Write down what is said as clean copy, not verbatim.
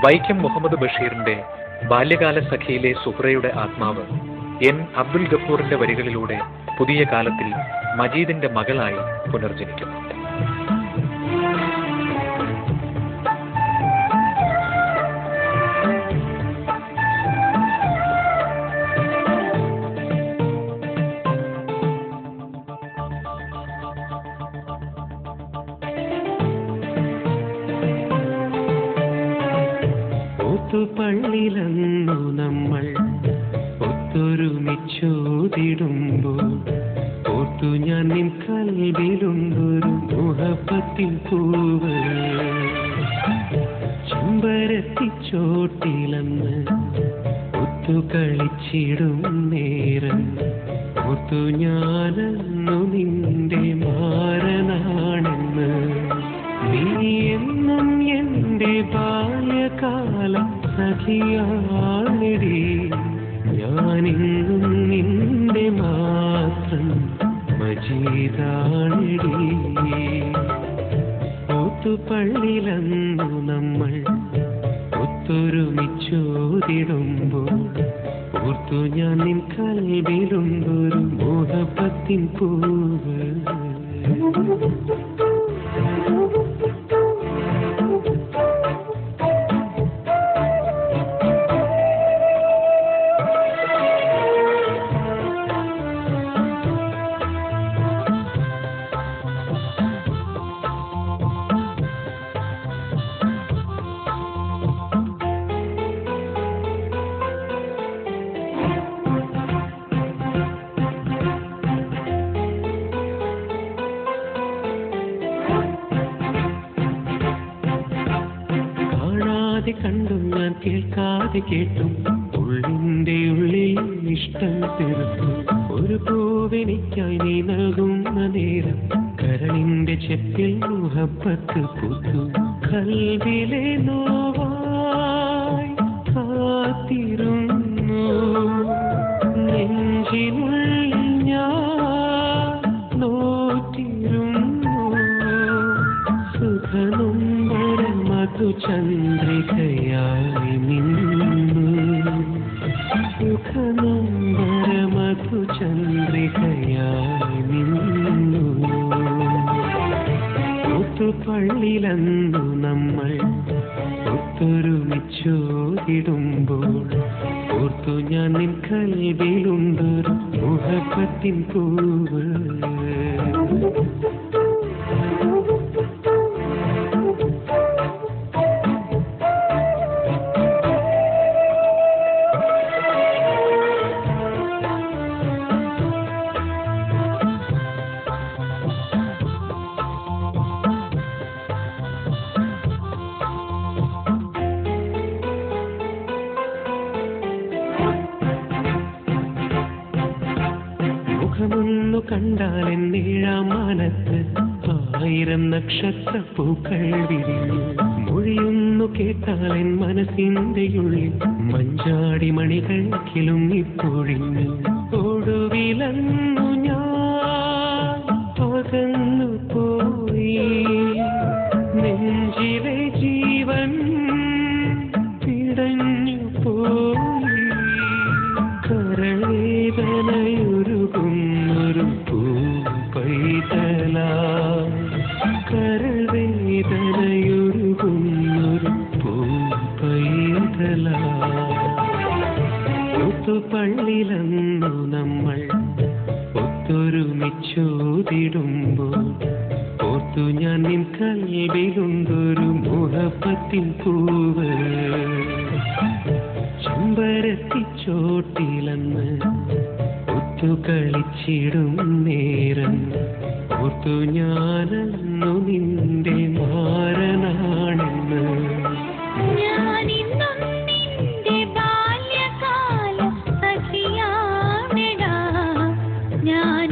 വൈക്കം മുഹമ്മദ് ബഷീറിന്റെ ബാല്യകാല സഖിയിലെ സുഹ്റയുടെ ആത്മാവ് എൻ അബ്ദുൽ ഗഫൂറിന്റെ വരികളിലൂടെ പുതിയ കാലത്തിൽ മജീദിന്റെ മകളായി പുനർജനിക്കുന്നു. പള്ളിലന്നു നമ്മൾ ഒത്തൊരുമിച്ചോതിടുമ്പോൾ ഓർത്തു ഞാൻ നിൻ കൽവിലുണ്ടൊരു മുഹബത്തിൻ പൂവ്. ചെമ്പരത്തിച്ചോട്ടിലന്ന് ഒത്തു കളിച്ചിടും നേരം ഓർത്തു ഞാനന്നു നിന്റെ മാരനാണെന്ന്. നീ എന്നും എന്റെ ബാല്യകാല സഖിയാണിടി, ഞാനിന്നും നിന്റെ മാത്രം മജീദാണിടി. ഒത്തുപള്ളിലന്നു നമ്മൾ ഒത്തൊരുമിച്ചോതിടുമ്പോൾ ഓർത്തു ഞാൻ നിൻ കൽവിലുണ്ടൊരു മുഹബത്തിൻ പൂവ്. കണ്ടും ഞാൻ കേൾക്കാതെ കേട്ടും ഉള്ളിൻ്റെ ഉള്ളിൽ ഇഷ്ടം തീർത്തും ഒരു പൂവെനിക്കായി നീ നൽകുന്ന നേരം കരളിന്റെ ചെപ്പിൽ മുഹബത്ത് പൂത്തു. കൽവിലെ നോവായി കാത്തിരുന്നു നെഞ്ചിനുള്ളിൽ ഞാൻ നോറ്റിരുന്നു. സുഖനൊമ്പര മധുചന്ദ്രികയായി നിന്നു, സുഖനൊമ്പര മധുചന്ദ്രികയായി നിന്നു. ഒത്തുപള്ളിലന്നു നമ്മൾ ഒത്തൊരുമിച്ചോതിടുമ്പോൾ ഓർത്തു ഞാൻ നിൻ കൽവിലുണ്ടൊരു മുഹബത്തിൻ പൂവ്. മുഖമൊന്നു കണ്ടാൽ എന്നേഴാം മാനത്ത് 1000 നക്ഷത്രപ്പൂക്കൾ വിരിഞ്ഞു. മൊഴിയൊന്നു കേട്ടാൽ എൻ മനസ്സിന്റെ ഉള്ളിൽ മഞ്ചാടി മണികൾ കിലുങ്ങിപ്പൊഴിഞ്ഞു. ഒടുവിലന്നു ഞാൻ പകന്നു പോയി, നെഞ്ചിലെ ജീവൻ പിടഞ്ഞു പോയി. കരവേദനയൊരുകുന്നൊരു പൂപ്പൈതല, കരവേദനയൊരുകുന്നൊരു പൂപ്പൈതല. ഒത്തുപള്ളിലന്നു നമ്മൾ ഒത്തൊരുമിച്ചോതിടുമ്പോൾ ഓർത്തു ഞാൻ നിൻ കൽവിലുണ്ടൊരു മുഹബത്തിൻ പൂവ്. ചെമ്പരത്തിച്ചോട്ടിലന്ന് ഒത്തു കളിച്ചിടും നേരം ഓർത്തു ഞാനന്നു നിന്റെ മാരനാണെന്ന്. നിന്റെ ബാല്യകാല സഖിയാണെടാ ഞാൻ.